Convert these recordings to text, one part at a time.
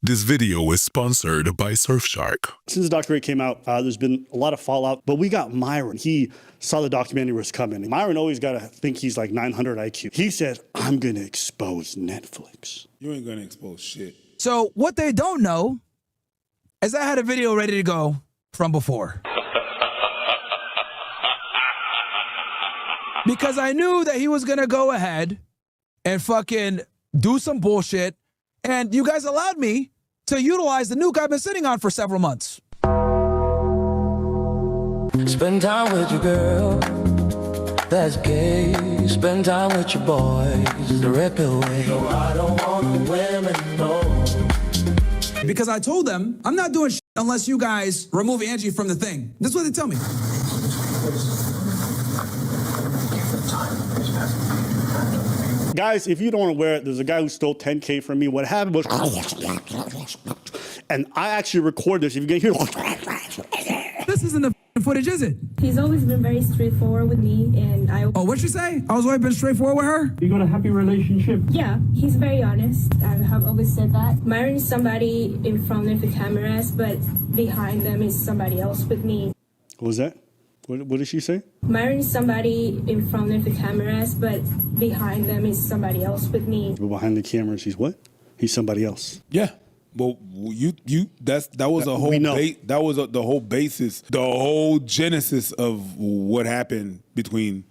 This video is sponsored by Surfshark. Since the documentary came out, there's been a lot of fallout, but we got Myron. He saw the documentary was coming. Myron always got to think he's like 900 IQ. He said, I'm going to expose Netflix. You ain't going to expose shit. So what they don't know is I had a video ready to go from before. Because I knew that he was going to go ahead and fucking do some bullshit. And you guys allowed me to utilize the nuke I've been sitting on for several months. Spend time with your girl, that's gay. Spend time with your boys, the rip away. No, I don't want the women, no. Because I told them, I'm not doing shit unless you guys remove Angie from the thing. That's what they tell me. Guys, if you don't want to wear it, there's a guy who stole 10K from me. What happened was, and I actually recorded this. If you can hear, This isn't the footage, is it? He's always been very straightforward with me, and I... Oh, what'd she say? I was always been straightforward with her? You got a happy relationship? Yeah, he's very honest. I have always said that. Myron is somebody in front of the cameras, but behind them is somebody else with me. What was that? What did she say? Myron is somebody in front of the cameras, but behind them is somebody else with me. But behind the cameras, he's what? He's somebody else. Yeah. Well, that was a whole that was the whole basis, the whole genesis of what happened between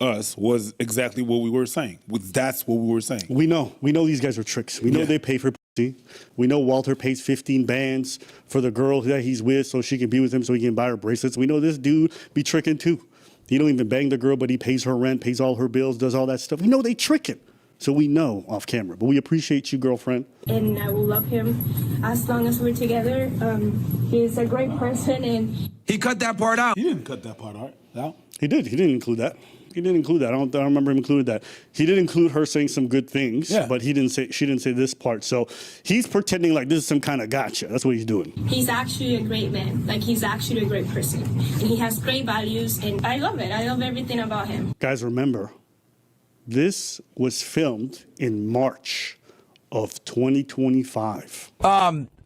us was exactly what we were saying. That's what we were saying. We know these guys are tricks. We know they pay for pussy. We know Walter pays 15 bands for the girl that he's with so she can be with him so he can buy her bracelets. We know this dude be tricking too. He don't even bang the girl, but he pays her rent, pays all her bills, does all that stuff. We know they tricking. So we know off camera, but we appreciate you, girlfriend. And I will love him as long as we're together. He's a great person, and he cut that part out. He didn't cut that part out. He did. He didn't include that. He didn't include that. I don't remember him including that. He did include her saying some good things, but she didn't say this part. So he's pretending like this is some kind of gotcha. That's what he's doing. he's actually a great man. Like, he's actually a great person, and he has great values, and I love it. I love everything about him. Guys, remember, this was filmed in March of 2025.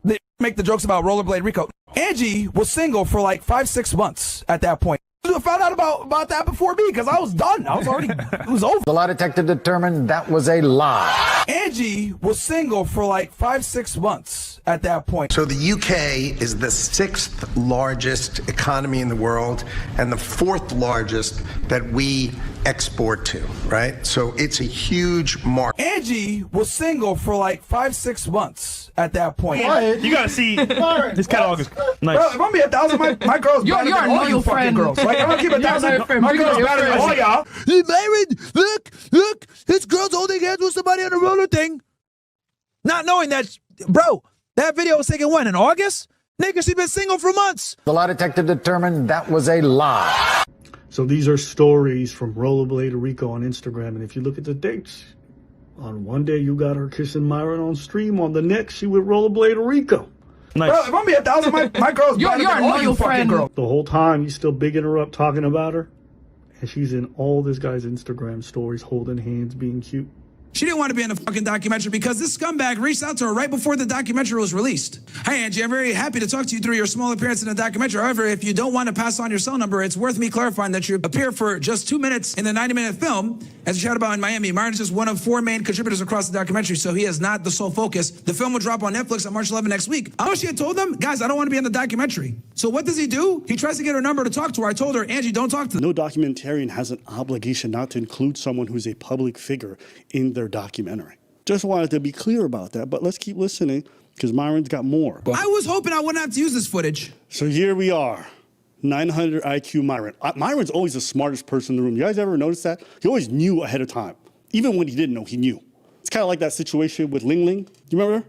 They make the jokes about Rollerblade Rico. Angie was single for like 5-6 months at that point. I found out about that before me because I was done. I was already, it was over. The lie detector determined that was a lie. Angie was single for like 5-6 months at that point. So the UK is the 6th largest economy in the world and the 4th largest that we export to, right? So it's a huge market. Angie was single for like 5-6 months at that point. You gotta see this catalog is nice. Bro, if I'm be 1,000, my girl's better than all you fucking girls. Like, I'm gonna keep 1,000. My girl's better than all y'all. Hey, Myron, look, his girl's holding hands with somebody on a roller thing. Not knowing that, bro, that video was taken when, in August? Nigga, she been single for months. The lie detector determined that was a lie. So these are stories from Rollerblade Rico on Instagram. And if you look at the dates, on one day you got her kissing Myron on stream. On the next, she with Rollerblade Rico. Nice. Bro, if I'm be 1,000, my girl's better than all you fucking girls. The whole time, you still bigging her up, talking about her. And she's in all this guy's Instagram stories, holding hands, being cute. She didn't want to be in the fucking documentary because this scumbag reached out to her right before the documentary was released. Hi, Angie, I'm very happy to talk to you through your small appearance in the documentary. However, if you don't want to pass on your cell number, it's worth me clarifying that you appear for just 2 minutes in the 90-minute film. As you chat about in Miami, Myron is just one of 4 main contributors across the documentary, so he is not the sole focus. The film will drop on Netflix on March 11 next week. I know she had told them, guys, I don't want to be in the documentary. So what does he do? He tries to get her number to talk to her. I told her, Angie, don't talk to them. No documentarian has an obligation not to include someone who's a public figure in their documentary. Just wanted to be clear about that, but let's keep listening because Myron's got more. I was hoping I wouldn't have to use this footage. So here we are, 900 IQ Myron. Myron's always the smartest person in the room. You guys ever notice that? He always knew ahead of time. Even when he didn't know, he knew. It's kind of like that situation with Ling Ling. You remember her?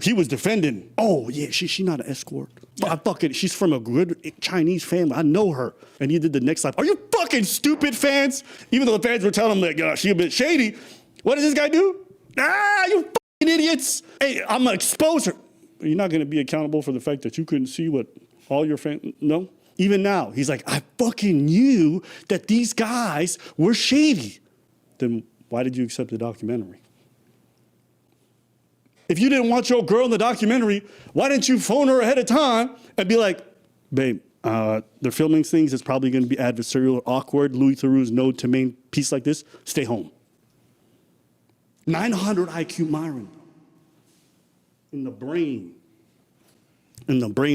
He was defending. Oh, yeah, she's not an escort. Yeah. She's from a good Chinese family. I know her. And he did the next life. Are you fucking stupid, fans? Even though the fans were telling him, like, she a bit shady. What does this guy do? You fucking idiots. Hey, I'm going to expose her. You're not going to be accountable for the fact that you couldn't see what all your fans, no? Even now, he's like, I fucking knew that these guys were shady. Then why did you accept the documentary? If you didn't want your girl in the documentary, why didn't you phone her ahead of time and be like, babe, they're filming things that's probably going to be adversarial or awkward. Louis Theroux's no to main piece like this, stay home. 900 IQ Myron. In the brain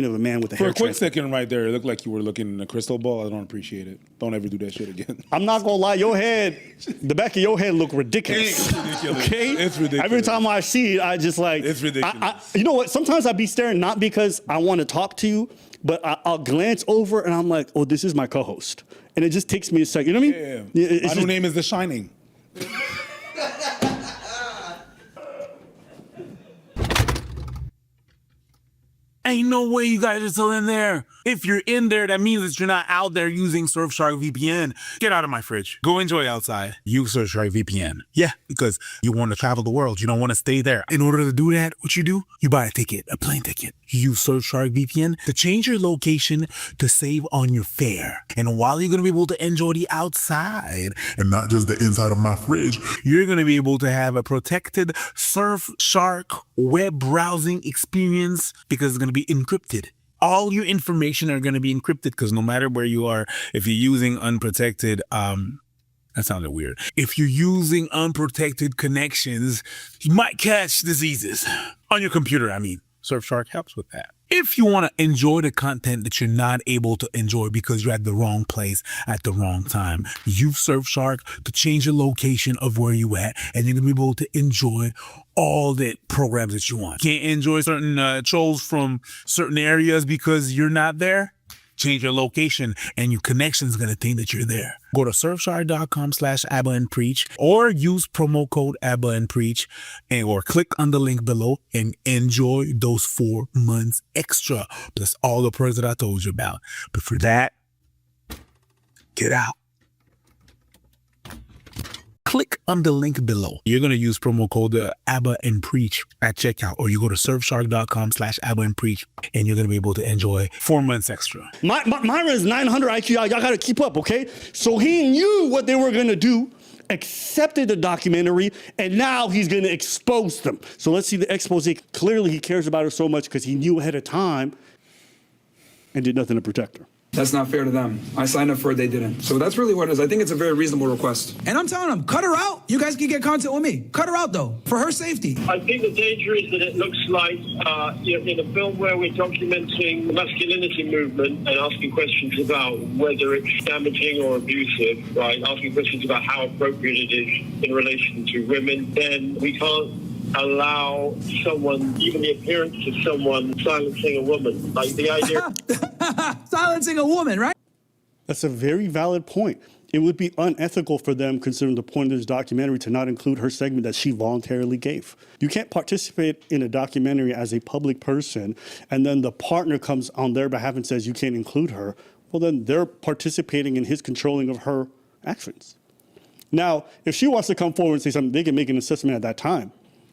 of a man with a hair For a quick transplant. second right there, it looked like you were looking in a crystal ball. I don't appreciate it. Don't ever do that shit again. I'm not gonna lie, your head, the back of your head look ridiculous. It's ridiculous. Okay? It's ridiculous. Every time I see it, I just like. It's ridiculous. You know what? Sometimes I be staring not because I want to talk to you, but I'll glance over and I'm like, oh, this is my co-host. And it just takes me a second. You know what I mean? Yeah. My new name is The Shining. Ain't no way you guys are still in there. If you're in there, that means that you're not out there using Surfshark VPN. Get out of my fridge. Go enjoy outside. Use Surfshark VPN. Yeah, because you want to travel the world. You don't want to stay there. In order to do that, what you do? You buy a ticket, a plane ticket. You use Surfshark VPN to change your location to save on your fare. And while you're going to be able to enjoy the outside, And not just the inside of my fridge. you're going to be able to have a protected Surfshark web browsing experience because it's going to be encrypted. All your information are going to be encrypted because no matter where you are, if you're using unprotected, that sounded weird. If you're using unprotected connections, you might catch diseases on your computer. I mean, Surfshark helps with that. If you want to enjoy the content that you're not able to enjoy because you're at the wrong place at the wrong time, use Surfshark to change the location of where you at, and you're going to be able to enjoy all the programs that you want. Can't enjoy certain shows from certain areas because you're not there? Change your location and your connection is going to think that you're there. Go to surfshark.com/ABBA and preach or use promo code ABBA and preach or click on the link below and enjoy those 4 months extra plus all the perks that I told you about. But for that, get out. Click on the link below. You're going to use promo code ABBA and preach at checkout, or you go to surfshark.com/ABBA and preach and you're going to be able to enjoy 4 months extra. Myron's 900 IQ. Y'all got to keep up, okay? So he knew what they were going to do, accepted the documentary, and now he's going to expose them. So let's see the expose. Clearly, he cares about her so much because he knew ahead of time and did nothing to protect her. That's not fair to them. I signed up for it, they didn't. So that's really what it is. I think it's a very reasonable request. And I'm telling them, cut her out. You guys can get content with me. Cut her out, though, for her safety. I think the danger is that it looks like, in a film where we're documenting the masculinity movement and asking questions about whether it's damaging or abusive, right? Asking questions about how appropriate it is in relation to women, then we can't allow someone, even the appearance of someone, silencing a woman. Like the idea. Silencing a woman, right? That's a very valid point. It would be unethical for them, considering the point of this documentary, to not include her segment that she voluntarily gave. You can't participate in a documentary as a public person, and then the partner comes on their behalf and says you can't include her. Well, then they're participating in his controlling of her actions. Now, if she wants to come forward and say something, they can make an assessment at that time.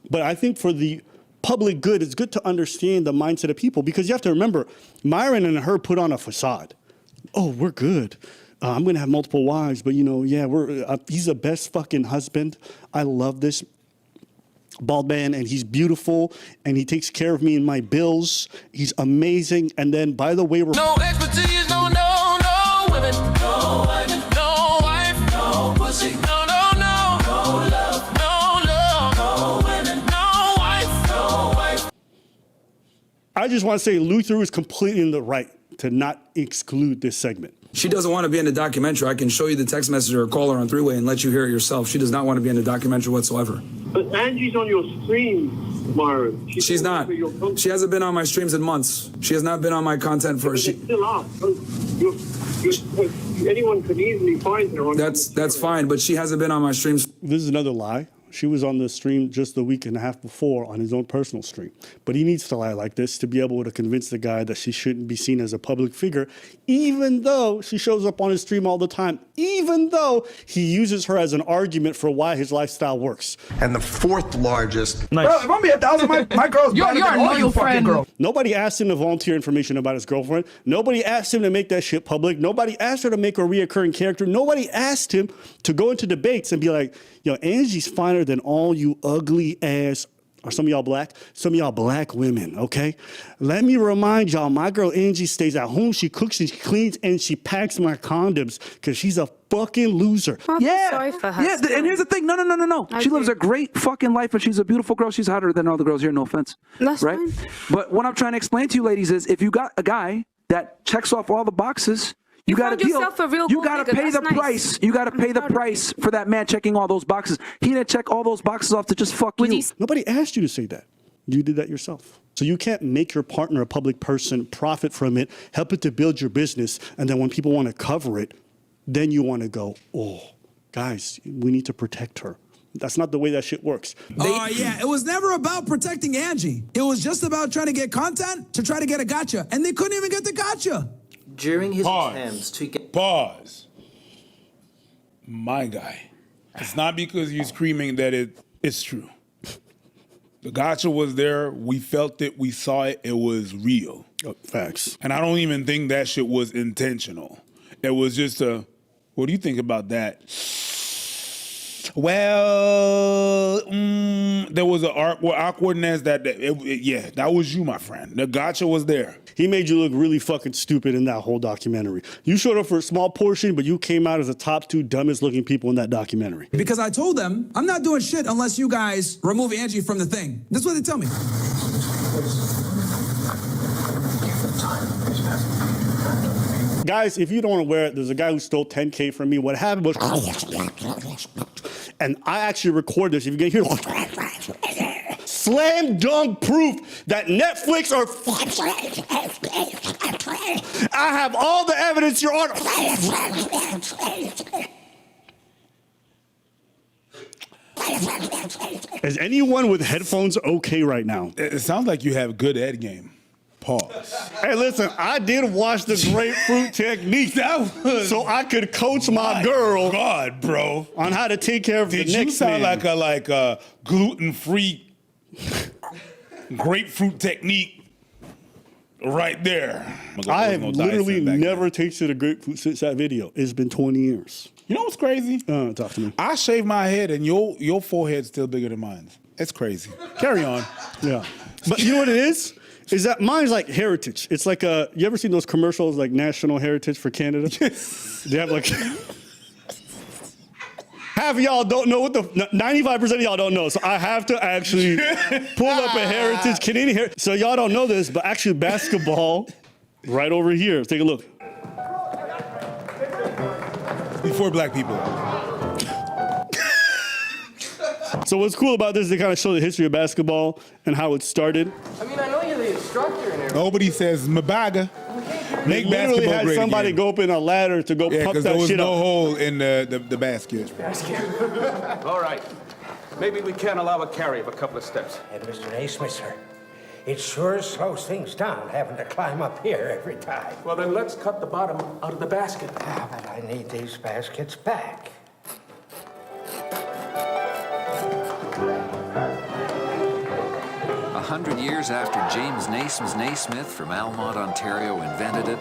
But I think for the public good, it's good to understand the mindset of people, because you have to remember, Myron and her put on a facade. Oh, we're good. I'm going to have multiple wives, but he's the best fucking husband. I love this bald man, and he's beautiful, and he takes care of me and my bills. He's amazing. And then, by the way, No expertise, no women, no wife, no wife, no pussy, no love, no women, no wife. I just want to say Louis Theroux is completely in the right to not exclude this segment. She doesn't want to be in the documentary. I can show you the text message or call her on three-way and let you hear it yourself. She does not want to be in the documentary whatsoever. But Angie's on your stream, Myron. She's not. She hasn't been on my streams in months. She has not been on my content for. She still are. Anyone could easily find her on. That's fine, but she hasn't been on my streams. This is another lie. She was on the stream just a week and a half before on his own personal stream. But he needs to lie like this to be able to convince the guy that she shouldn't be seen as a public figure, even though she shows up on his stream all the time, even though he uses her as an argument for why his lifestyle works. And the fourth largest. Nice. Bro, if I'm being 1,000, my girl's better than all you fucking girls. Nobody asked him to volunteer information about his girlfriend. Nobody asked him to make that shit public. Nobody asked her to make a reoccurring character. Nobody asked him to go into debates and be like, yo, Angie's finer than all you ugly ass Are some of y'all black? Some of y'all black women, okay? Let me remind y'all, my girl Angie stays at home. She cooks and she cleans and she packs my condoms because she's a fucking loser. Yeah. Sorry for her. Yeah, and here's the thing. No. She lives a great fucking life, and she's a beautiful girl. She's hotter than all the girls here, no offense. That's right? fine. But what I'm trying to explain to you ladies is if you got a guy that checks off all the boxes, you got to deal. You got to pay the price. You got to pay the price for that man checking all those boxes. He didn't check all those boxes off to just fuck you. Nobody asked you to say that. You did that yourself. So you can't make your partner a public person, profit from it, help it to build your business, and then when people want to cover it, then you want to go, oh, guys, we need to protect her. That's not the way that shit works. Oh, yeah. It was never about protecting Angie. It was just about trying to get content to try to get a gotcha. And they couldn't even get the gotcha. During his attempts to get... Pause. My guy. It's not because you're screaming that it's true. The gotcha was there. We felt it. We saw it. It was real. Facts. And I don't even think that shit was intentional. It was just what do you think about that? Well, there was an awkwardness that was you, my friend. The gotcha was there. He made you look really fucking stupid in that whole documentary. You showed up for a small portion, but you came out as the top 2 dumbest looking people in that documentary. Because I told them, I'm not doing shit unless you guys remove Angie from the thing. That's what they tell me. Guys, if you don't want to wear it, there's a guy who stole $10K from me. What happened was, and I actually record this. If you can hear, slam dunk proof that Netflix are. I have all the evidence, Your Honor. Is anyone with headphones okay right now? It sounds like you have good head game. Pause. Hey, listen, I did watch the grapefruit technique so I could coach my girl. God, bro, on how to take care of the next man. Did you sound like a gluten-free grapefruit technique right there? I have literally never tasted a grapefruit since that video. It's been 20 years. You know what's crazy? Talk to me. I shave my head and your forehead's still bigger than mine. It's crazy. Carry on. Yeah. But you know what it is? Is that mine's like heritage. It's like you ever seen those commercials like National Heritage for Canada? They have like half of y'all don't know 95% of y'all don't know. So I have to actually pull up a heritage Canadian heritage. So y'all don't know this, but actually basketball right over here. Take a look. Before black people. So what's cool about this is they kind of show the history of basketball and how it started. I mean, I know you're the instructor and everything. Nobody says Mabaga. Make basketball had great somebody again. Go up in a ladder to go pump that shit up. There was no hole in the basket. All right. Maybe we can allow a carry of a couple of steps. And Mr. Naismith, sir, it sure slows things down having to climb up here every time. Well, then let's cut the bottom out of the basket. Ah, but I need these baskets back. 100 years after James Naismith from Almont, Ontario invented it,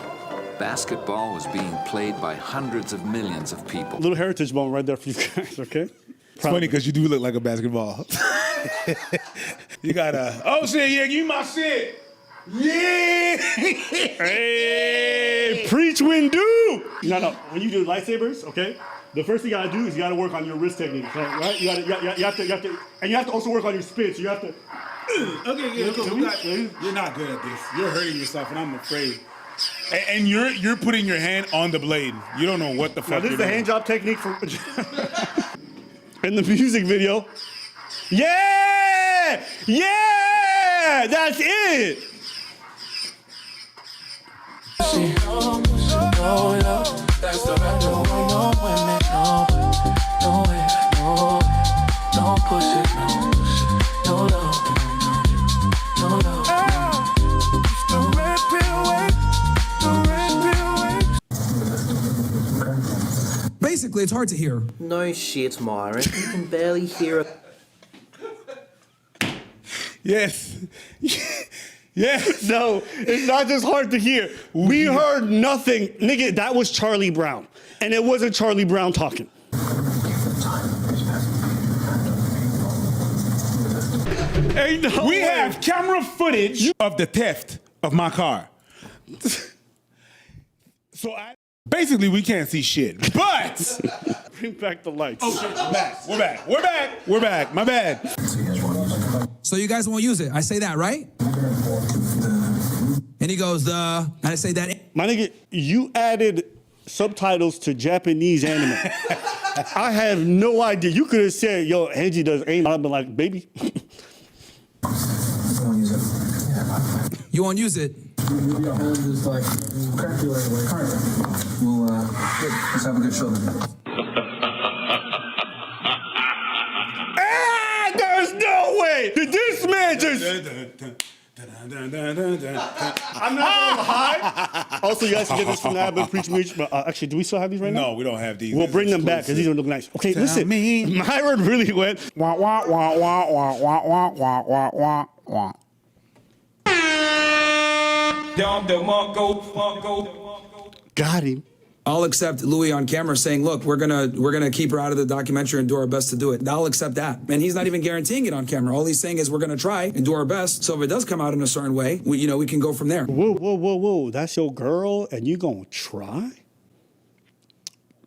basketball was being played by hundreds of millions of people. Little heritage moment right there for you guys, okay? It's funny because you do look like a basketball. You gotta, oh shit, yeah, give me my shit. Yeah! Hey, preach when do! No, when you do lightsabers, okay? The first thing you gotta do is you gotta work on your wrist technique, right? You have to, and you have to also work on your spin, so you have to. Okay, you're not good at this. You're hurting yourself, and I'm afraid. And you're putting your hand on the blade. You don't know what the fuck. Now, this is the hand job technique for in the music video. Yeah, that's it. That's the right no women, no way, no pussy, no love, no love. The red pill way. Basically, it's hard to hear. No shit, Myron. You can barely hear it. Yes. Yes. No, it's not just hard to hear. We heard nothing. Nigga, that was Charlie Brown. And it wasn't Charlie Brown talking. Ain't no We way. have camera footage of the theft of my car. So basically we can't see shit. But bring back the lights. Oh shit, we're back. My bad. So you guys won't use it. I say that, right? And he goes, and I say that. My nigga, you added subtitles to Japanese anime. I have no idea. You could have said, yo, Angie does anal. I'd be like, baby. You won't use it. Maybe your hand is like cracky right away. Well, let's have a good show then. There's no way! Did this man just... I'm not gonna lie. Also, you guys can get this from the Abba Preach Meach. But actually, do we still have these right now? No, we don't have these. We'll bring them back because these don't look nice. Okay, listen. Myron really went. Wah, wah, wah, wah, wah, wah, wah, wah, wah, wah, wah. Got him. I'll accept Louis on camera saying, look, we're gonna keep her out of the documentary and do our best to do it. I'll accept that. And he's not even guaranteeing it on camera. All he's saying is we're gonna try and do our best. So if it does come out in a certain way, we can go from there. Whoa. That's your girl and you gonna try?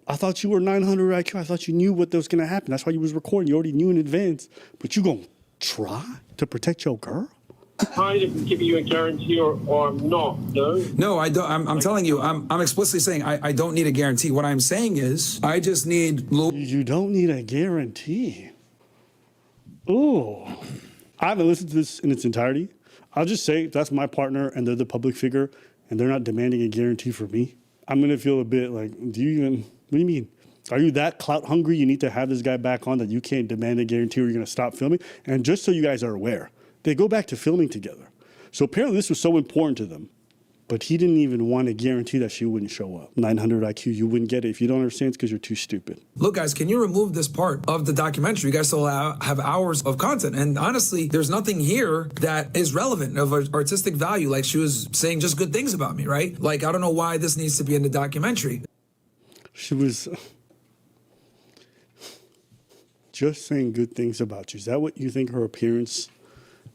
I thought you were 900 IQ. I thought you knew what was gonna happen. That's why you was recording. You already knew in advance. But you gonna try to protect your girl? Kind of giving you a guarantee or not, no? No, I don't. I'm telling you, I'm explicitly saying I don't need a guarantee. What I'm saying is I just need You don't need a guarantee. Ooh. I haven't listened to this in its entirety. I'll just say if that's my partner and they're the public figure and they're not demanding a guarantee for me, I'm gonna feel a bit like, what do you mean? Are you that clout hungry? You need to have this guy back on that you can't demand a guarantee or you're gonna stop filming? And just so you guys are aware, they go back to filming together. So apparently this was so important to them, but he didn't even want to guarantee that she wouldn't show up. 900 IQ, you wouldn't get it. If you don't understand, it's because you're too stupid. Look, guys, can you remove this part of the documentary? You guys still have hours of content. And honestly, there's nothing here that is relevant of artistic value. Like she was saying just good things about me, right? Like, I don't know why this needs to be in the documentary. She was just saying good things about you. Is that what you think her appearance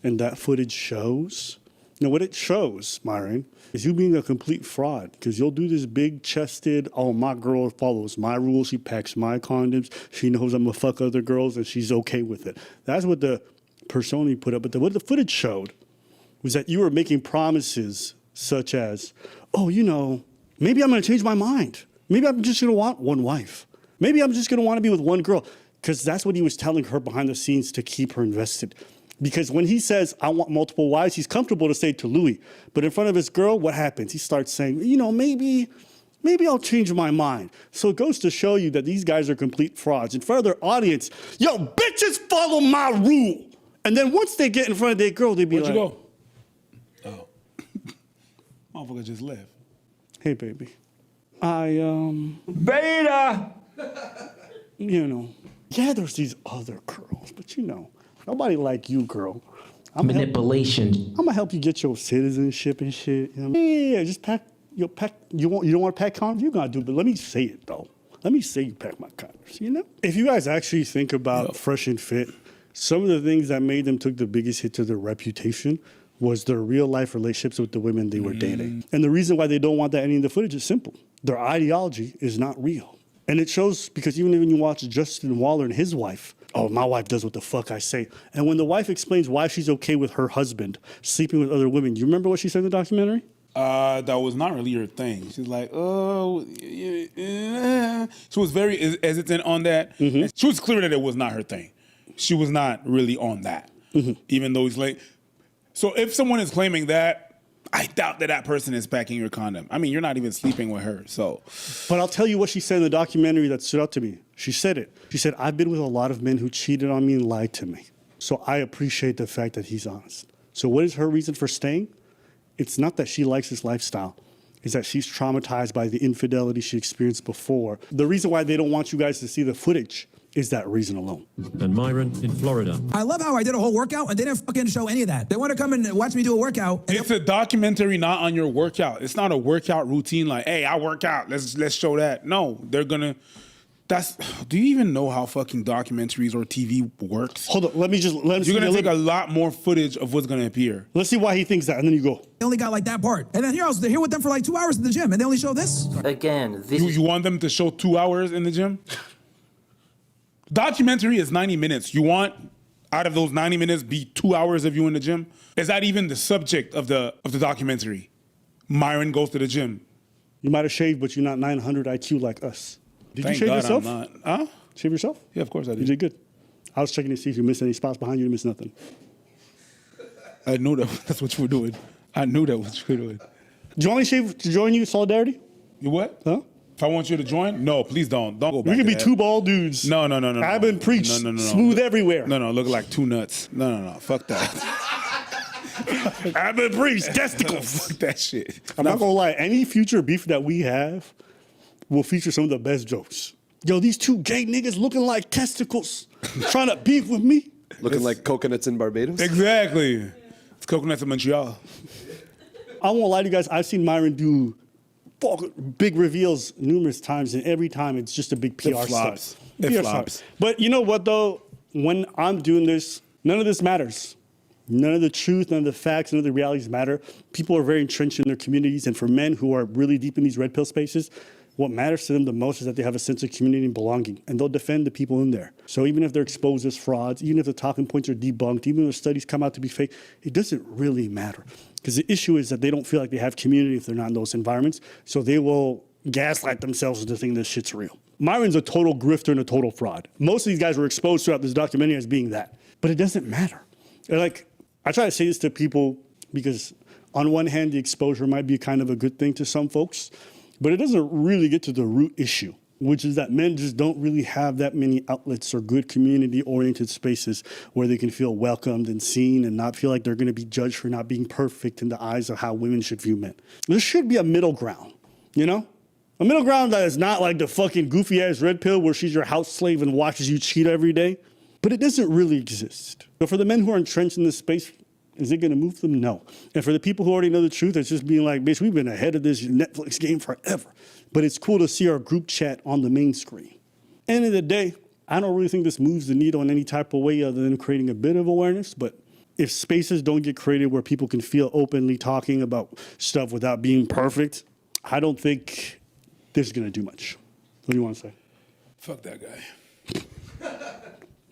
and that footage shows? No, what it shows, Myron, is you being a complete fraud because you'll do this big-chested, oh, my girl follows my rules, she packs my condoms, she knows I'm gonna fuck other girls, and she's okay with it. That's what the persona you put up. But what the footage showed was that you were making promises such as, oh, maybe I'm gonna change my mind. Maybe I'm just gonna want one wife. Maybe I'm just gonna wanna be with one girl. Because that's what he was telling her behind the scenes to keep her invested. Because when he says, I want multiple wives, he's comfortable to say to Louis. But in front of his girl, what happens? He starts saying, maybe I'll change my mind. So it goes to show you that these guys are complete frauds. In front of their audience, yo, bitches follow my rule. And then once they get in front of their girl, they be Where'd like, you go? Oh. Motherfucker just left. Hey, baby. Beta! Yeah, there's these other girls, but nobody like you, girl. Manipulation. I'm gonna help you get your citizenship and shit. Yeah, just pack. You don't want to pack condoms? You gotta do, but let me say it though. Let me say you pack my condoms. If you guys actually think about Fresh and Fit, some of the things that made them took the biggest hit to their reputation was their real life relationships with the women they were dating. And the reason why they don't want that any of the footage is simple. Their ideology is not real. And it shows because even when you watch Justin Waller and his wife, oh, my wife does what the fuck I say. And when the wife explains why she's okay with her husband sleeping with other women, you remember what she said in the documentary? That was not really her thing. She's like, oh, yeah. She was very hesitant on that. Mm-hmm. She was clear that it was not her thing. She was not really on that, even though he's like. So if someone is claiming that, I doubt that person is packing your condom. I mean, you're not even sleeping with her, so. But I'll tell you what she said in the documentary that stood out to me. She said it. She said, I've been with a lot of men who cheated on me and lied to me. So I appreciate the fact that he's honest. So what is her reason for staying? It's not that she likes his lifestyle. It's that she's traumatized by the infidelity she experienced before. The reason why they don't want you guys to see the footage is that reason alone. And Myron in Florida. I love how I did a whole workout and they didn't fucking show any of that. They want to come and watch me do a workout. It's a documentary, not on your workout. It's not a workout routine like, hey, I work out. Let's show that. No, they're gonna Do you even know how fucking documentaries or TV works? Hold on, let me You're gonna take a lot more footage of what's gonna appear. Let's see why he thinks that, and then you go. They only got like that part. And then here I was here with them for like 2 hours in the gym, and they only show this. Again, this You want them to show 2 hours in the gym? Documentary is 90 minutes. You want out of those 90 minutes be 2 hours of you in the gym? Is that even the subject of the documentary? Myron goes to the gym. You might have shaved, but you're not 900 IQ like us. Did Thank you shave God yourself? I'm not. Huh? Shave yourself? Yeah, of course I did. You did good. I was checking to see if you missed any spots behind you. You missed nothing. I knew that's what you were doing. I knew that was what you were doing. Do you want me to shave to join you, Solidarity? You what? Huh? If I want you to join? No, please don't. Don't go back. We can to be that. two bald dudes. No. I've been preached. No. Smooth everywhere. No, look like two nuts. No. Fuck that. I've been preached. Testicles. Fuck that shit. I'm not gonna lie. Any future beef that we have will feature some of the best jokes. Yo, these two gay niggas looking like testicles trying to beef with me. Looking like coconuts in Barbados? Exactly. It's coconuts in Montreal. I won't lie to you guys. I've seen Myron do big reveals numerous times, and every time it's just a big PR flops. stunt. It PR flops. stunt. But you know what, though? When I'm doing this, none of this matters. None of the truth, none of the facts, none of the realities matter. People are very entrenched in their communities, and for men who are really deep in these red pill spaces, what matters to them the most is that they have a sense of community and belonging, and they'll defend the people in there. So even if they're exposed as frauds, even if the talking points are debunked, even if the studies come out to be fake, it doesn't really matter. Because the issue is that they don't feel like they have community if they're not in those environments, so they will gaslight themselves into thinking this shit's real. Myron's a total grifter and a total fraud. Most of these guys were exposed throughout this documentary as being that. But it doesn't matter. Like, I try to say this to people because on one hand, the exposure might be kind of a good thing to some folks, but it doesn't really get to the root issue, which is that men just don't really have that many outlets or good community-oriented spaces where they can feel welcomed and seen and not feel like they're going to be judged for not being perfect in the eyes of how women should view men. There should be a middle ground, you know? A middle ground that is not like the fucking goofy-ass red pill where she's your house slave and watches you cheat every day. But it doesn't really exist. But for the men who are entrenched in this space, is it going to move them? No. And for the people who already know the truth, it's just being like, bitch, we've been ahead of this Netflix game forever. But it's cool to see our group chat on the main screen. End of the day, I don't really think this moves the needle in any type of way other than creating a bit of awareness. But if spaces don't get created where people can feel openly talking about stuff without being perfect, I don't think this is going to do much. What do you want to say? Fuck that guy.